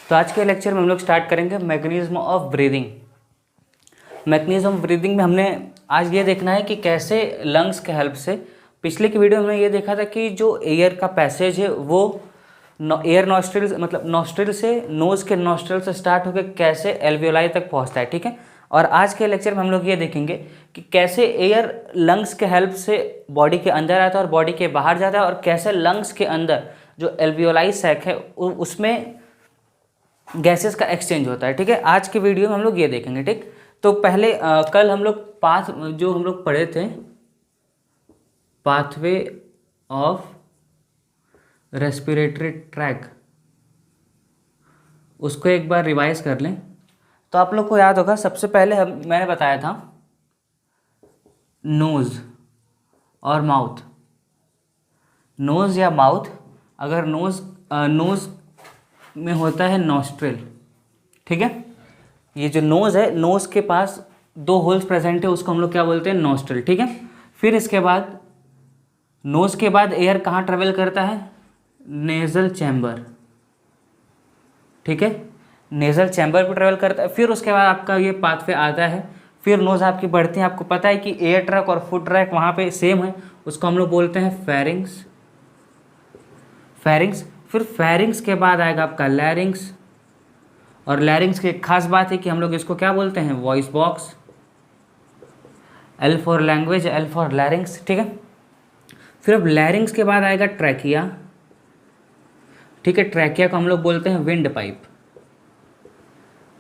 तो आज के लेक्चर में हम लोग स्टार्ट करेंगे mechanism of breathing. Mechanism of breathing में हमने आज ये देखना है कि कैसे लंग्स के हेल्प से, पिछले की वीडियो में हमने ये देखा था कि जो एयर का पैसेज है वो एयर नॉस्ट्रिल मतलब नॉस्ट्रिल से, नोज़ के नॉस्ट्रिल से स्टार्ट होकर कैसे एल्वियोलाई तक पहुंचता है। ठीक है, और आज के लेक्चर में हम लोग ये देखेंगे कि कैसे एयर लंग्स के हेल्प से बॉडी के अंदर आता है और बॉडी के बाहर जाता है, और कैसे लंग्स के अंदर जो एल्वियोलाई सैक है उसमें गैसेस का एक्सचेंज होता है। ठीक है, आज के वीडियो में हम लोग ये देखेंगे। ठीक, तो पहले कल हम लोग जो हम लोग पढ़े थे पाथवे ऑफ रेस्पिरेटरी ट्रैक, उसको एक बार रिवाइज कर लें। तो आप लोग को याद होगा, सबसे पहले मैंने बताया था नोज़ और माउथ। नोज़ या माउथ, अगर नोज़ में होता है नॉस्ट्रिल। ठीक है, ये जो नोज़ है, नोज़ के पास 2 होल्स प्रेजेंट है, उसको हम लोग क्या बोलते हैं, नॉस्ट्रिल। ठीक है, फिर इसके बाद नोज़ के बाद एयर कहाँ ट्रेवल करता है, नेज़ल चैम्बर। ठीक है, नेज़ल चैम्बर पर ट्रेवल करता है। फिर उसके बाद आपका ये पाथवे आता है, फिर नोज़ आपकी बढ़ती है। आपको पता है कि एयर ट्रैक और फुट ट्रैक वहाँ पे सेम है, उसको हम लोग बोलते हैं फेरिंग्स। फिर फेरिंग्स के बाद आएगा आपका लैरिंग्स, और लैरिंग्स की एक खास बात है कि हम लोग इसको क्या बोलते हैं, voice box. L for language, L for लैरिंग्स। ठीक है, फिर अब लैरिंग्स के बाद आएगा ट्रैकिया। ठीक है, ट्रैकिया को हम लोग बोलते हैं विंड पाइप।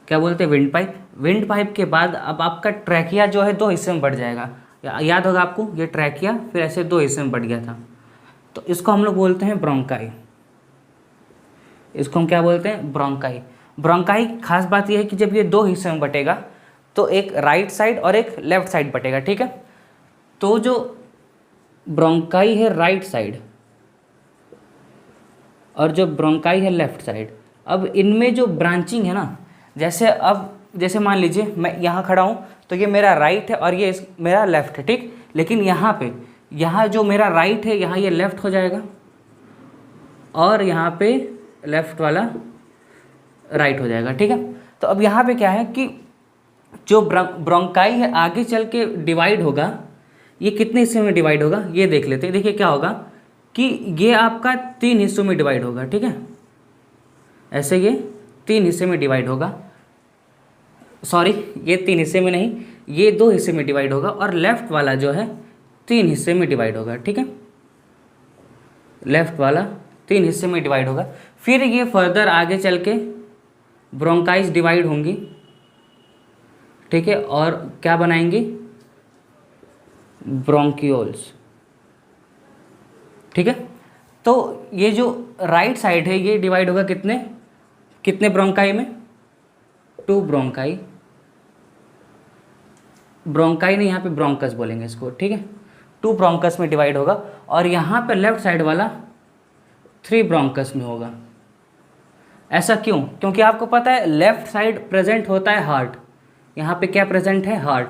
क्या बोलते हैं, विंड पाइप। विंड पाइप के बाद अब आपका ट्रैकिया जो है 2 हिस्से में बढ़ जाएगा। याद होगा आपको, ये ट्रैकिया फिर ऐसे 2 हिस्से में बढ़ गया था, तो इसको हम लोग बोलते हैं ब्रोंकाई। इसको हम क्या बोलते हैं, ब्रोंकाई। ब्रोंकाई खास बात यह है कि जब ये 2 हिस्से में बटेगा तो एक राइट साइड और एक लेफ्ट साइड बटेगा। ठीक है, तो जो ब्रोंकाई है राइट साइड और जो ब्रोंकाई है लेफ्ट साइड, अब इनमें जो ब्रांचिंग है ना, जैसे मान लीजिए मैं यहाँ खड़ा हूँ तो ये मेरा राइट है और ये मेरा लेफ्ट है। ठीक, लेकिन यहाँ जो मेरा राइट है यहाँ ये लेफ्ट हो जाएगा और यहाँ पे लेफ्ट वाला राइट हो जाएगा। ठीक है, तो अब यहाँ पे क्या है कि जो ब्रोंकाई है आगे चल के डिवाइड होगा, ये कितने हिस्से में डिवाइड होगा ये देख लेते हैं। देखिए क्या होगा कि ये आपका 3 हिस्सों में डिवाइड होगा। ठीक है, ऐसे ये 3 हिस्से में डिवाइड होगा, सॉरी ये 3 हिस्से में नहीं, ये 2 हिस्से में डिवाइड होगा, और लेफ्ट वाला जो है 3 हिस्से में डिवाइड होगा। ठीक है, लेफ्ट वाला 3 हिस्से में डिवाइड होगा। फिर ये फर्दर आगे चल के ब्रोंकाइज डिवाइड होंगी। ठीक है, और क्या बनाएंगी, ब्रोंकियोल्स। ठीक है, तो ये जो राइट साइड है ये डिवाइड होगा कितने ब्रोंकाई में, 2 ब्रोंकाई। ब्रोंकाई नहीं, यहाँ पे ब्रोंकस बोलेंगे इसको। ठीक है, 2 ब्रोंकस में डिवाइड होगा, और यहाँ पे लेफ्ट साइड वाला 3 ब्रोंकस में होगा। ऐसा क्यों, क्योंकि आपको पता है लेफ्ट साइड प्रेजेंट होता है हार्ट, यहाँ पे क्या प्रेजेंट है, हार्ट।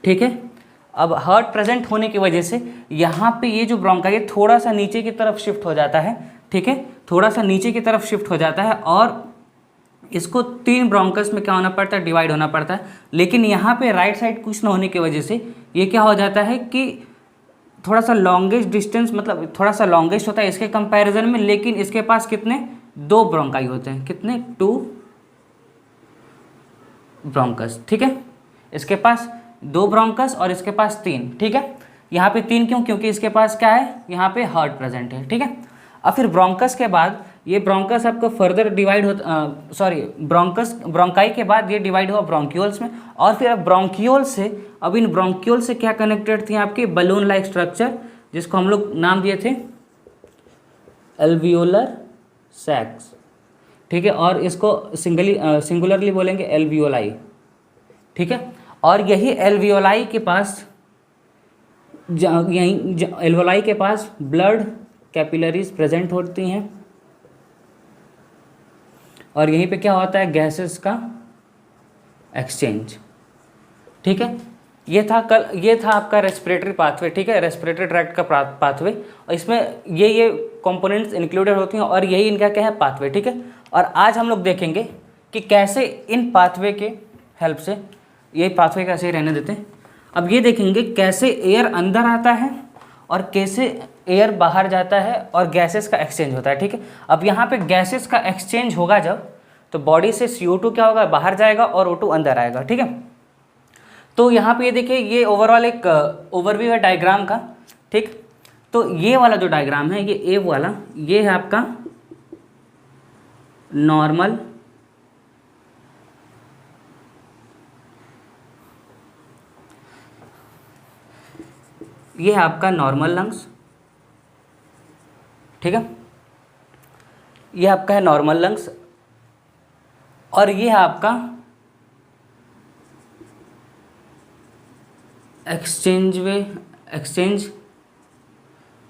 ठीक है, अब हार्ट प्रेजेंट होने की वजह से यहाँ पे ये जो ब्रोंकाई है थोड़ा सा नीचे की तरफ शिफ्ट हो जाता है। ठीक है, थोड़ा सा नीचे की तरफ शिफ्ट हो जाता है, और इसको 3 ब्रोंकस में क्या होना पड़ता है, डिवाइड होना पड़ता है। लेकिन यहाँ पे राइट साइड कुछ ना होने की वजह से ये क्या हो जाता है कि थोड़ा सा लॉन्गेस्ट डिस्टेंस, मतलब थोड़ा सा लॉन्गेस्ट होता है इसके कंपैरिजन में, लेकिन इसके पास कितने, 2 ब्रोंकाई होते हैं। कितने, 2 ब्रोंकस। ठीक है, इसके पास 2 ब्रोंकस और इसके पास 3। ठीक है, यहाँ पे 3 क्यों, क्योंकि इसके पास क्या है, यहाँ पे हार्ट प्रेजेंट है। ठीक है, अब फिर ब्रोंकस के बाद ये ब्रोंकस आपको फर्दर डिवाइड ब्रोंकाई के बाद ये डिवाइड हुआ ब्रोंक्यूल्स में, और फिर अब ब्रोंक्यूल से, अब इन ब्रोंक्यूल से क्या कनेक्टेड थी आपके, बलून लाइक स्ट्रक्चर, जिसको हम लोग नाम दिए थे एल्वियोलर सैक्स। ठीक है, और इसको सिंगुलरली बोलेंगे एल्वियोलाई। ठीक है, और यही एल्वियोलाई के पास एल्वियोलाई के पास ब्लड कैपिलरीज प्रेजेंट होती हैं, और यहीं पे क्या होता है, गैसेस का एक्सचेंज। ठीक है, ये था आपका रेस्पिरेटरी पाथवे, ठीक है, रेस्पिरेटरी ट्रैक्ट का पाथवे, और इसमें ये कंपोनेंट्स इंक्लूडेड होती हैं और यही इनका क्या है, पाथवे, ठीक है। और आज हम लोग देखेंगे कि कैसे इन पाथवे के हेल्प से, ये पाथवे कैसे रहने देते हैं। अब ये देखेंगे कैसे एयर अंदर आता है और कैसे एयर बाहर जाता है और गैसेस का एक्सचेंज होता है, ठीक है। अब यहाँ पे गैसेस का एक्सचेंज होगा जब, तो बॉडी से CO2 क्या होगा, बाहर जाएगा और O2 अंदर आएगा, ठीक है। तो यहाँ पे ये देखिए, ये ओवरऑल एक ओवरव्यू है डायग्राम का, ठीक। तो ये वाला जो डायग्राम है, ये ए वाला, ये है आपका नॉर्मल, ये है आपका नॉर्मल लंग्स, ठीक है, ये आपका है नॉर्मल लंग्स, और ये है आपका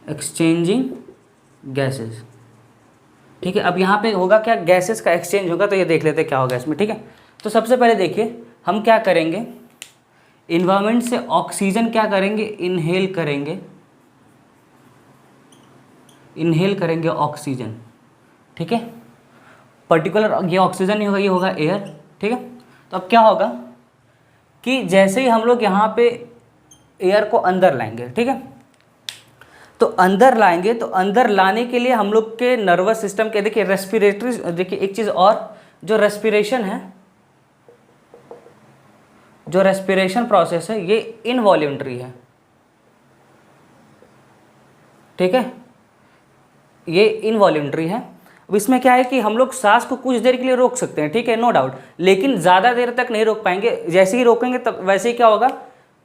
एक्सचेंजिंग गैसेस, ठीक है। अब यहाँ पे होगा क्या, गैसेस का एक्सचेंज होगा, तो ये देख लेते हैं क्या होगा इसमें, ठीक है। तो सबसे पहले देखिए हम क्या करेंगे, इन्वायरमेंट से ऑक्सीजन क्या करेंगे, इनहेल करेंगे ऑक्सीजन, ठीक है। पर्टिकुलर ये ऑक्सीजन नहीं होगा, ये होगा एयर, ठीक है। तो अब क्या होगा कि जैसे ही हम लोग यहाँ पे एयर को अंदर लाएंगे, ठीक है, तो अंदर लाएंगे, तो अंदर लाने के लिए हम लोग के नर्वस सिस्टम के, देखिए रेस्पिरेटरी, देखिए एक चीज़ और, जो रेस्पिरेशन है, जो रेस्पिरेशन प्रोसेस है, ये इनवॉल्यूंटरी है, ठीक है, ये इनवॉल्यूंटरी है। अब इसमें क्या है कि हम लोग सांस को कुछ देर के लिए रोक सकते हैं, ठीक है, नो डाउट, लेकिन ज़्यादा देर तक नहीं रोक पाएंगे। जैसे ही रोकेंगे तब वैसे ही क्या होगा,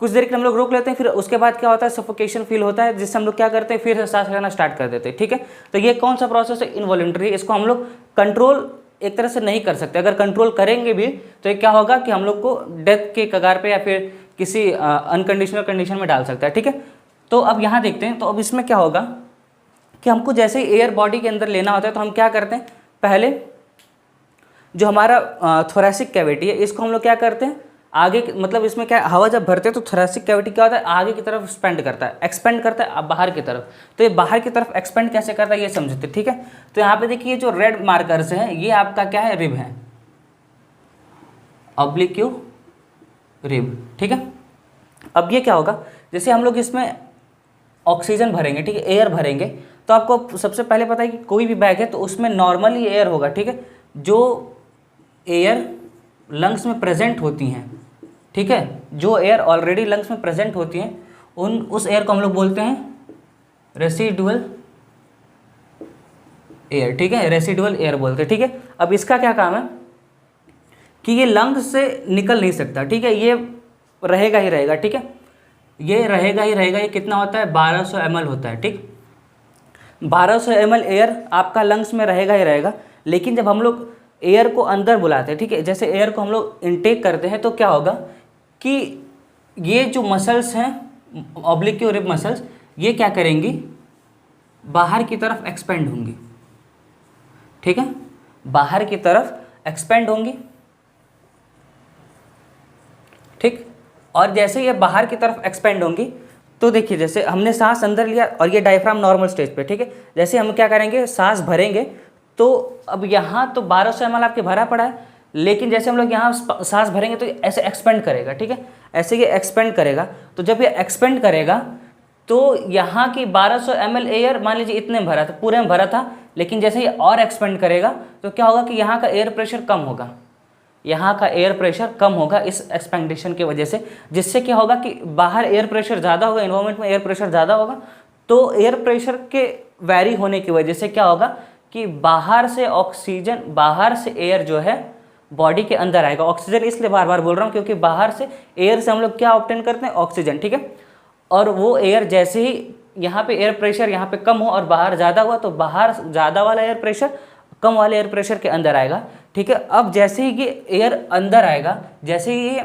कुछ देर के लिए हम लोग रोक लेते हैं, फिर उसके बाद क्या होता है, सफोकेशन फील होता है, जिससे हम लोग क्या करते हैं, फिर से सांस लेना स्टार्ट कर देते हैं, ठीक है। तो ये कौन सा प्रोसेस है, इनवॉल्यूंटरी। इसको हम लोग कंट्रोल एक तरह से नहीं कर सकते, अगर कंट्रोल करेंगे भी तो ये क्या होगा कि हम लोग को डेथ के कगार पे या फिर किसी अनकंडीशनल कंडीशन में डाल सकता है, ठीक है। तो अब यहाँ देखते हैं, तो अब इसमें क्या होगा कि हमको जैसे ही एयर बॉडी के अंदर लेना होता है, तो हम क्या करते हैं, पहले जो हमारा थोरैसिक कैविटी है, इसको हम लोग क्या करते हैं, आगे, मतलब इसमें क्या, हवा जब भरते हैं तो थोरैसिक कैविटी क्या होता है, आगे की तरफ एक्सपेंड करता है बाहर की तरफ। तो ये बाहर की तरफ एक्सपेंड कैसे करता है, ये समझते, ठीक है। तो यहाँ पे देखिए जो रेड मार्कर्स हैं, ये आपका क्या है, रिब है, ऑब्लिक्यू रिब, ठीक है। अब ये क्या होगा, जैसे हम लोग इसमें ऑक्सीजन भरेंगे, ठीक है, एयर भरेंगे, तो आपको सबसे पहले पता है कि कोई भी बैग है तो उसमें नॉर्मली एयर होगा, ठीक है। जो एयर लंग्स में प्रेजेंट होती हैं, ठीक है, जो एयर ऑलरेडी लंग्स में प्रेजेंट होती हैं, उस एयर को हम लोग बोलते हैं रेसिडुअल एयर, ठीक है, रेसिडुअल एयर बोलते हैं, ठीक है। अब इसका क्या काम है कि ये लंग्स से निकल नहीं सकता, ठीक है, ये रहेगा ही रहेगा, ठीक है, ये रहेगा ही रहेगा। ये कितना होता है, 1200 ml होता है, ठीक, 1200 ml एयर आपका लंग्स में रहेगा ही रहेगा। लेकिन जब हम लोग एयर को अंदर बुलाते हैं, ठीक है, जैसे एयर को हम लोग इनटेक करते हैं, तो क्या होगा कि ये जो मसल्स हैं, ऑब्लिक्यू रिब मसल्स, ये क्या करेंगी, बाहर की तरफ एक्सपेंड होंगी, ठीक है, बाहर की तरफ एक्सपेंड होंगी, ठीक। और जैसे ये बाहर की तरफ एक्सपेंड होंगी, तो देखिए जैसे हमने सांस अंदर लिया और ये डायफ्राम नॉर्मल स्टेज पे, ठीक है, जैसे हम क्या करेंगे, सांस भरेंगे, तो अब यहाँ तो 1200 ml आपके भरा पड़ा है, लेकिन जैसे हम लोग यहाँ सांस भरेंगे तो ऐसे एक्सपेंड करेगा, ठीक है, ऐसे ये एक्सपेंड करेगा। तो जब ये एक्सपेंड करेगा तो यहाँ की 1200 ml एयर, मान लीजिए इतने में भरा था, पूरे में भरा था, लेकिन जैसे ये और एक्सपेंड करेगा तो क्या होगा कि यहाँ का एयर प्रेशर कम होगा, यहाँ का एयर प्रेशर कम होगा इस एक्सपेंडेशन की वजह से, जिससे क्या होगा कि बाहर एयर प्रेशर ज़्यादा होगा, इन्वायरमेंट में एयर प्रेशर ज़्यादा होगा, तो एयर प्रेशर के वैरी होने की वजह से क्या होगा कि बाहर से ऑक्सीजन, बाहर से एयर जो है बॉडी के अंदर आएगा। ऑक्सीजन इसलिए बार बार बोल रहा हूँ क्योंकि बाहर से एयर से हम लोग क्या ऑब्टेन करते हैं, ऑक्सीजन, ठीक है। और वो एयर जैसे ही यहाँ पे एयर प्रेशर यहाँ पे कम हो और बाहर ज़्यादा हुआ, तो बाहर ज़्यादा वाला एयर प्रेशर कम वाले एयर प्रेशर के अंदर आएगा, ठीक है। अब जैसे ही ये एयर अंदर आएगा, जैसे ही ये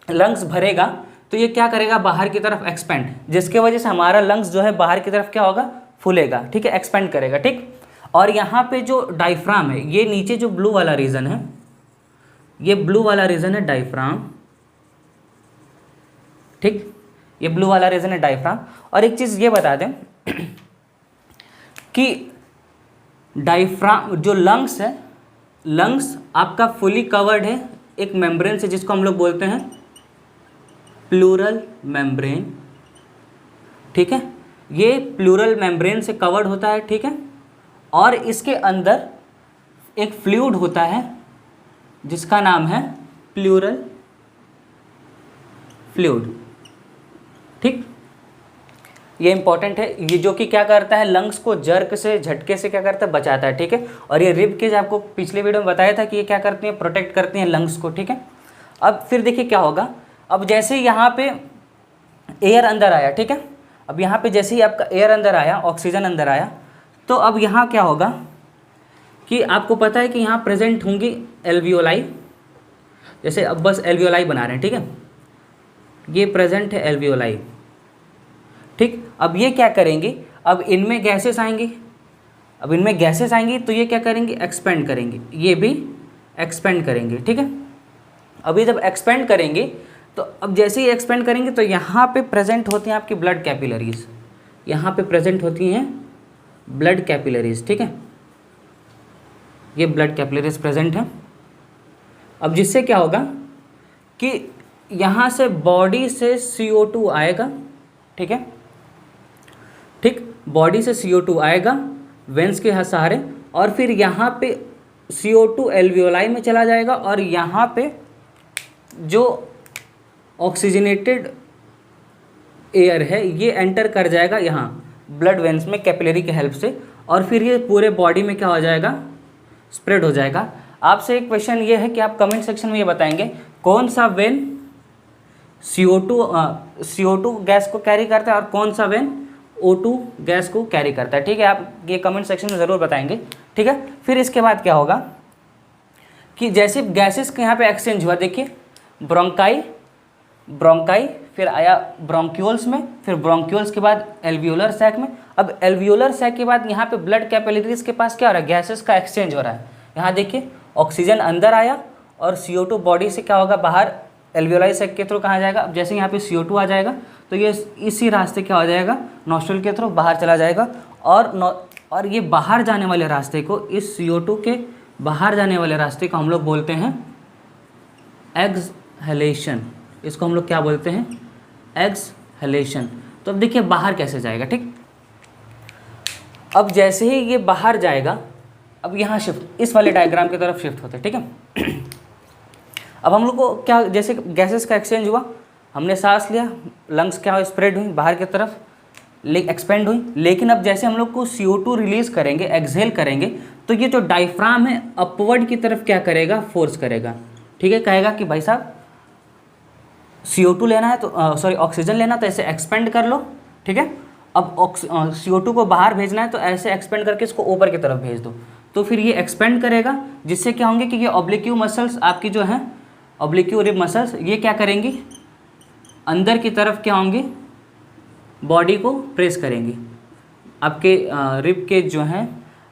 लंग्स भरेगा, तो ये क्या करेगा, बाहर की तरफ एक्सपेंड, जिसके वजह से हमारा लंग्स जो है बाहर की तरफ क्या होगा, फूलेगा, ठीक है, एक्सपेंड करेगा, ठीक। और यहाँ पे जो डायफ्राम है, ये नीचे जो ब्लू वाला रीजन है, ये ब्लू वाला रीजन है डायफ्राम, ठीक, ये ब्लू वाला रीजन है डायफ्राम। और एक चीज़ ये बता दें कि डायफ्राम जो लंग्स है, लंग्स आपका फुली कवर्ड है एक मेम्ब्रेन से जिसको हम लोग बोलते हैं प्लूरल मेम्ब्रेन। ठीक है, ये प्लूरल मेम्ब्रेन से कवर्ड होता है। ठीक है, और इसके अंदर एक फ्लूइड होता है जिसका नाम है प्लूरल फ्लूइड। ठीक, ये इंपॉर्टेंट है, ये जो कि क्या करता है लंग्स को जर्क से, झटके से क्या करता है, बचाता है। ठीक है, और ये रिब केज आपको पिछले वीडियो में बताया था कि ये क्या करती हैं, प्रोटेक्ट करती हैं लंग्स को। ठीक है, अब फिर देखिए क्या होगा। अब जैसे यहाँ पे एयर अंदर आया, ठीक है, अब यहाँ पे जैसे ही आपका एयर अंदर आया, ऑक्सीजन अंदर आया, तो अब यहाँ क्या होगा कि आपको पता है कि यहाँ प्रेजेंट होंगी एल्वियोलाई। जैसे अब बस एल्वियोलाई बना रहे हैं। ठीक है, ये प्रेजेंट है एल्वियोलाई। ठीक, अब ये क्या करेंगे, अब इनमें गैसेस आएंगी, अब इनमें गैसेस आएंगी तो ये क्या करेंगे, एक्सपेंड करेंगे, ये भी एक्सपेंड करेंगे। ठीक है, अभी जब एक्सपेंड करेंगे तो अब जैसे ही एक्सपेंड करेंगे तो यहाँ पे प्रेजेंट होती हैं आपकी ब्लड कैपिलरीज, यहाँ पे प्रेजेंट होती हैं ब्लड कैपिलरीज। ठीक है, ये ब्लड कैपिलरीज प्रेजेंट है। अब जिससे क्या होगा कि यहाँ से बॉडी से CO2 आएगा। ठीक है, ठीक, बॉडी से CO2 आएगा वेंस के सहारे, और फिर यहाँ पे CO2 एल्वियोलाई में चला जाएगा, और यहाँ पे जो ऑक्सीजनेटेड एयर है ये एंटर कर जाएगा यहाँ ब्लड वेंस में कैपिलरी के हेल्प से, और फिर ये पूरे बॉडी में क्या हो जाएगा, स्प्रेड हो जाएगा। आपसे एक क्वेश्चन ये है कि आप कमेंट सेक्शन में ये बताएंगे कौन सा वेन CO2 गैस को कैरी करता है और कौन सा वेन O2 गैस को कैरी करता है। ठीक है, आप ये कमेंट सेक्शन में ज़रूर बताएंगे। ठीक है, फिर इसके बाद क्या होगा कि जैसे गैसेस के यहाँ पे एक्सचेंज हुआ, देखिए ब्रोंकाई, फिर आया ब्रोंक्यूल्स में, फिर ब्रोंक्यूल्स के बाद एल्वियोलर सैक में। अब एल्वियोलर सैक के बाद यहाँ पे ब्लड कैपिलरीज के पास क्या हो रहा है, गैसेस का एक्सचेंज हो रहा है। यहाँ देखिए ऑक्सीजन अंदर आया और CO2 बॉडी से क्या होगा, बाहर एल्वियोलाई सैक के थ्रू कहाँ जाएगा। अब जैसे यहाँ पे CO2 आ जाएगा तो ये इसी रास्ते क्या हो जाएगा, नॉस्ट्रल के थ्रू बाहर चला जाएगा, और ये बाहर जाने वाले रास्ते को, इस CO2 के बाहर जाने वाले रास्ते को हम लोग बोलते हैं एक्सहेलेशन। इसको हम लोग क्या बोलते हैं, एक्सहेलेशन। तो अब देखिए बाहर कैसे जाएगा। ठीक, अब जैसे ही ये बाहर जाएगा, अब यहाँ शिफ्ट, इस वाले डायग्राम की तरफ शिफ्ट होते हैं। ठीक है, अब हम लोग को क्या, जैसे गैसेस का एक्सचेंज हुआ, हमने सांस लिया, लंग्स क्या हुई, स्प्रेड हुई बाहर की तरफ, एक्सपेंड हुई। लेकिन अब जैसे हम लोग को CO2 रिलीज़ करेंगे, एक्सहेल करेंगे, तो ये जो डायफ्राम है अपवर्ड की तरफ क्या करेगा, फोर्स करेगा। ठीक है, कहेगा कि भाई साहब CO2 लेना है तो सॉरी ऑक्सीजन लेना तो ऐसे एक्सपेंड कर लो। ठीक है, अब CO2 को बाहर भेजना है तो ऐसे एक्सपेंड करके इसको ऊपर की तरफ भेज दो, तो फिर ये एक्सपेंड करेगा, जिससे क्या होंगे कि ये ऑब्लिक्यू मसल्स आपकी जो हैं, ऑब्लिक्यू रिब मसल्स, ये क्या करेंगी, अंदर की तरफ क्या होंगी, बॉडी को प्रेस करेंगी। आपके रिब के जो हैं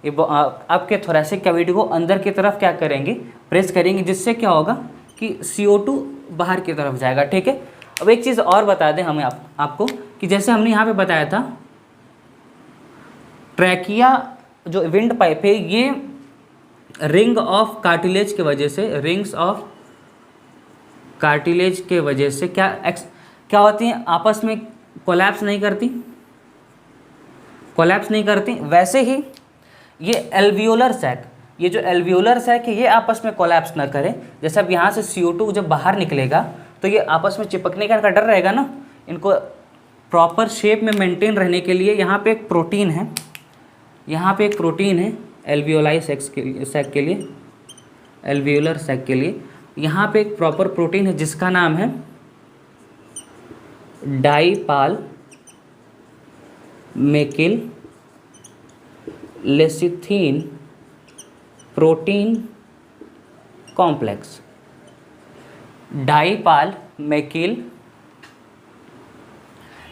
ये आपके थोरैसिक कैविटी को अंदर की तरफ क्या करेंगे, प्रेस करेंगे, जिससे क्या होगा कि CO2 बाहर की तरफ जाएगा। ठीक है, अब एक चीज़ और बता दें हमें आपको कि जैसे हमने यहाँ पे बताया था ट्रैकिया जो विंड पाइप है, ये रिंग ऑफ कार्टिलेज के वजह से, रिंग्स ऑफ कार्टिलेज के वजह से क्या होती हैं, आपस में कोलैप्स नहीं करती। वैसे ही ये एल्वियोलर सैक, ये जो एल्वियोलर सैक है ये आपस में कोलैप्स ना करे। जैसे अब यहाँ से CO2 जब बाहर निकलेगा तो ये आपस में चिपकने का डर रहेगा ना, इनको प्रॉपर शेप में मेंटेन रहने के लिए यहाँ पे एक प्रोटीन है, एल्वियोलाई सैक के लिए, एल्वियोलर सैक के लिए यहाँ पे एक प्रॉपर प्रोटीन है जिसका नाम है डाइपाल मेकिल लेसिथीन प्रोटीन कॉम्प्लेक्स। डाइपाल मेकिल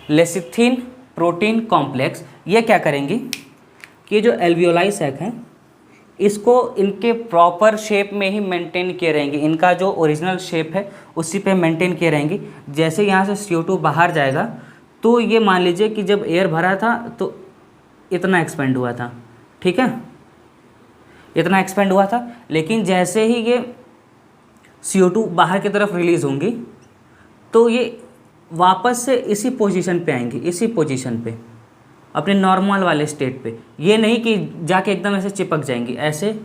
लेसिथीन प्रोटीन कॉम्प्लेक्स ये क्या करेंगे कि ये जो एल्वियोलाई सैक है, इसको इनके प्रॉपर शेप में ही मेंटेन किए रहेंगे, इनका जो ओरिजिनल शेप है उसी पे मेंटेन किए रहेंगे। जैसे यहाँ से CO2 बाहर जाएगा तो ये मान लीजिए कि जब एयर भरा था तो इतना एक्सपेंड हुआ था, ठीक है, इतना एक्सपेंड हुआ था। लेकिन जैसे ही ये CO2 बाहर की तरफ रिलीज़ होंगी तो ये वापस से इसी पोजीशन पे आएंगी, इसी पोजीशन पे, अपने नॉर्मल वाले स्टेट पे। ये नहीं कि जाके एकदम ऐसे चिपक जाएंगी, ऐसे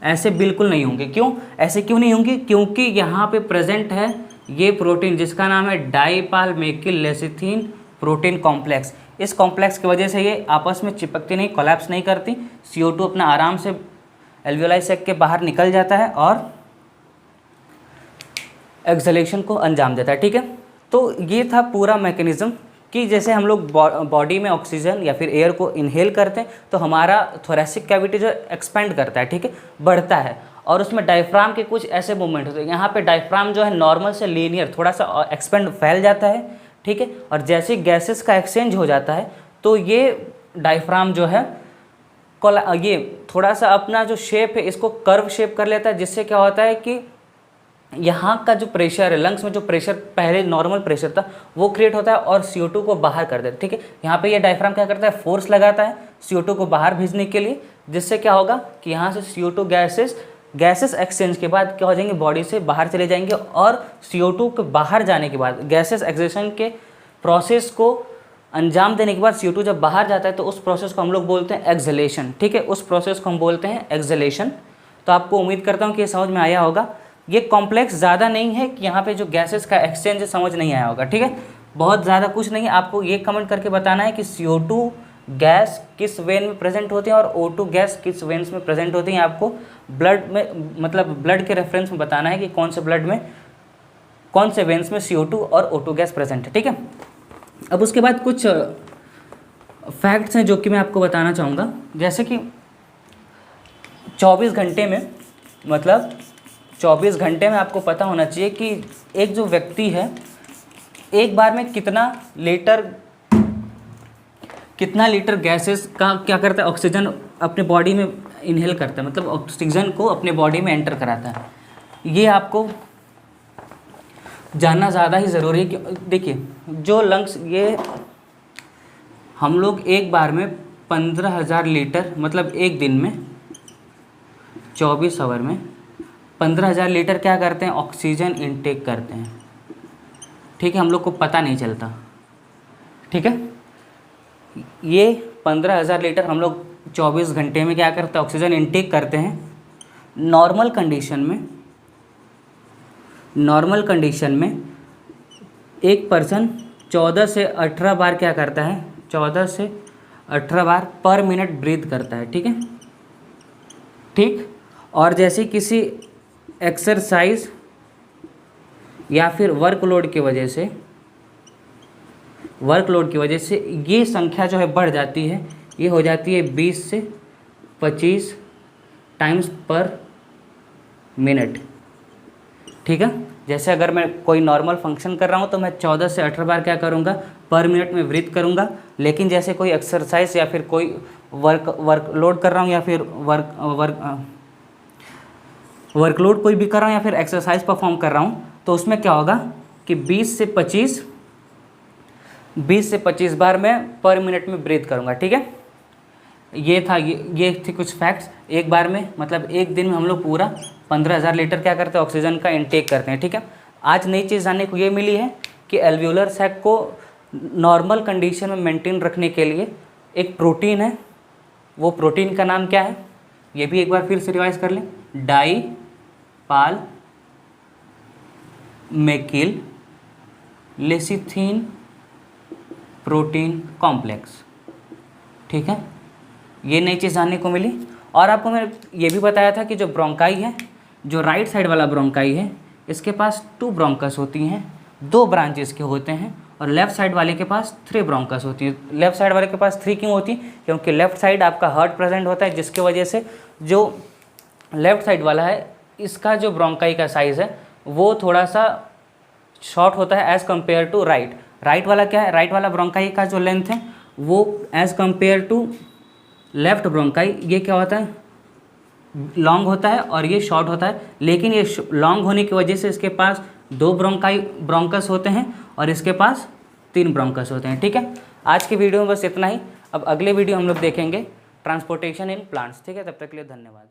ऐसे बिल्कुल नहीं होंगे। क्यों ऐसे क्यों नहीं होंगी? क्योंकि यहाँ पे प्रेजेंट है ये प्रोटीन जिसका नाम है डाइपालमेकिल लेसिथिन प्रोटीन कॉम्प्लेक्स। इस कॉम्प्लेक्स की वजह से ये आपस में चिपकती नहीं, कोलैप्स नहीं करती। CO2 अपना आराम से एल्वियोलाई सैक के बाहर निकल जाता है और एक्सलेशन को अंजाम देता है, ठीक है। तो ये था पूरा मैकेनिज़्म कि जैसे हम लोग बॉडी में ऑक्सीजन या फिर एयर को इनहेल करते हैं तो हमारा थोरेसिक कैविटी जो एक्सपेंड करता है, ठीक है, बढ़ता है। और उसमें डायफ्राम के कुछ ऐसे मूवमेंट होते हैं, यहाँ पे डायफ्राम जो है नॉर्मल से लीनियर थोड़ा सा एक्सपेंड फैल जाता है, ठीक है। और जैसे गैसेस का एक्सचेंज हो जाता है तो ये डायफ्राम जो है ये थोड़ा सा अपना जो शेप है इसको कर्व शेप कर लेता है, जिससे क्या होता है कि यहाँ का जो प्रेशर है, लंग्स में जो प्रेशर पहले नॉर्मल प्रेशर था वो क्रिएट होता है और CO2 को बाहर कर देता है, ठीक है। यहाँ पे ये डायफ्राम क्या करता है, फोर्स लगाता है CO2 को बाहर भेजने के लिए, जिससे क्या होगा कि यहाँ से CO2 गैसेस एक्सचेंज के बाद क्या हो जाएंगे, बॉडी से बाहर चले जाएंगे। और CO2 के बाहर जाने के बाद गैसेस एक्सचेंज के प्रोसेस को अंजाम देने के बाद CO2 जब बाहर जाता है तो उस प्रोसेस को हम लोग बोलते हैं एक्सहेलेशन, ठीक है। उस प्रोसेस को हम बोलते हैं एक्सहेलेशन। तो आपको उम्मीद करता हूँ कि ये समझ में आया होगा। ये कॉम्प्लेक्स ज़्यादा नहीं है कि यहाँ पे जो गैसेस का एक्सचेंज समझ नहीं आया होगा, ठीक है, बहुत ज़्यादा कुछ नहीं है। आपको ये कमेंट करके बताना है कि CO2 गैस किस वेन में प्रेजेंट होती है और O2 गैस किस वेन्स में प्रेजेंट होती है। आपको ब्लड में, मतलब ब्लड के रेफरेंस में बताना है कि कौन से ब्लड में, कौन से वेन्स में CO2 और O2 गैस प्रेजेंट है, ठीक है। अब उसके बाद कुछ फैक्ट्स हैं जो कि मैं आपको बताना चाहूँगा। जैसे कि 24 घंटे में, मतलब 24 घंटे में आपको पता होना चाहिए कि एक जो व्यक्ति है एक बार में कितना लीटर गैसेस का क्या करता है, ऑक्सीजन अपने बॉडी में इनहेल करता है, मतलब ऑक्सीजन को अपने बॉडी में एंटर कराता है। ये आपको जानना ज़्यादा ही ज़रूरी है कि देखिए जो लंग्स, ये हम लोग एक बार में 15,000 लीटर, मतलब एक दिन में 24 आवर में 15,000 लीटर क्या करते हैं, ऑक्सीजन इनटेक करते हैं, ठीक है। हम लोग को पता नहीं चलता, ठीक है। ये 15,000 लीटर हम लोग 24 घंटे में क्या करते हैं, ऑक्सीजन इनटेक करते हैं। नॉर्मल कंडीशन में एक पर्सन 14 से 18 बार क्या करता है, 14 से 18 बार पर मिनट ब्रीथ करता है, ठीक है, ठीक। और जैसे किसी एक्सरसाइज या फिर वर्कलोड की वजह से ये संख्या जो है बढ़ जाती है, ये हो जाती है 20 से 25 टाइम्स पर मिनट, ठीक है। जैसे अगर मैं कोई नॉर्मल फंक्शन कर रहा हूँ तो मैं 14 से 18 बार क्या करूँगा, पर मिनट में ब्रीथ करूँगा। लेकिन जैसे कोई एक्सरसाइज या फिर कोई वर्कलोड कर रहा हूँ या फिर वर्कलोड कोई भी कर रहा हूँ या फिर एक्सरसाइज परफॉर्म कर रहा हूँ, तो उसमें क्या होगा कि 20 से 25 बार मैं पर मिनट में ब्रीथ करूँगा, ठीक है। ये थी कुछ फैक्ट्स। एक बार में, मतलब एक दिन में हम लोग पूरा 15,000 लीटर क्या करते हैं, ऑक्सीजन का इंटेक करते हैं, ठीक है। आज नई चीज़ जानने को ये मिली है कि एल्वियोलर सैक को नॉर्मल कंडीशन में मेंटेन रखने के लिए एक प्रोटीन है, वो प्रोटीन का नाम क्या है, ये भी एक बार फिर से रिवाइज कर लें, डाइपालमेकिल लेसिथिन प्रोटीन कॉम्प्लेक्स, ठीक है। ये नई चीज़ जानने को मिली। और आपको मैंने ये भी बताया था कि जो ब्रोंकाई है, जो राइट साइड वाला ब्रोंकाई है, इसके पास 2 ब्रोंकस होती हैं, 2 ब्रांचेस के होते हैं। और लेफ़्ट साइड वाले के पास 3 ब्रोंकस होती है। लेफ़्ट साइड वाले के पास 3 क्यों होती है, क्योंकि लेफ़्ट साइड आपका हार्ट प्रेजेंट होता है, जिसकी वजह से जो लेफ़्ट साइड वाला है इसका जो ब्रोंकाई का साइज़ है वो थोड़ा सा शॉर्ट होता है एज़ कम्पेयर टू राइट वाला क्या है, राइट वाला ब्रोंकाई का जो लेंथ है वो as compared to left bronchi, ये क्या होता है, लॉन्ग होता है और ये शॉर्ट होता है, लेकिन ये लॉन्ग होने की वजह से इसके पास 2 ब्रोंकस होते हैं और इसके पास 3 ब्रोंकस होते हैं। ठीक है, आज की वीडियो में बस इतना ही। अब अगले वीडियो हम लोग देखेंगे ट्रांसपोर्टेशन इन प्लांट्स। ठीक है, तब तक के लिए धन्यवाद।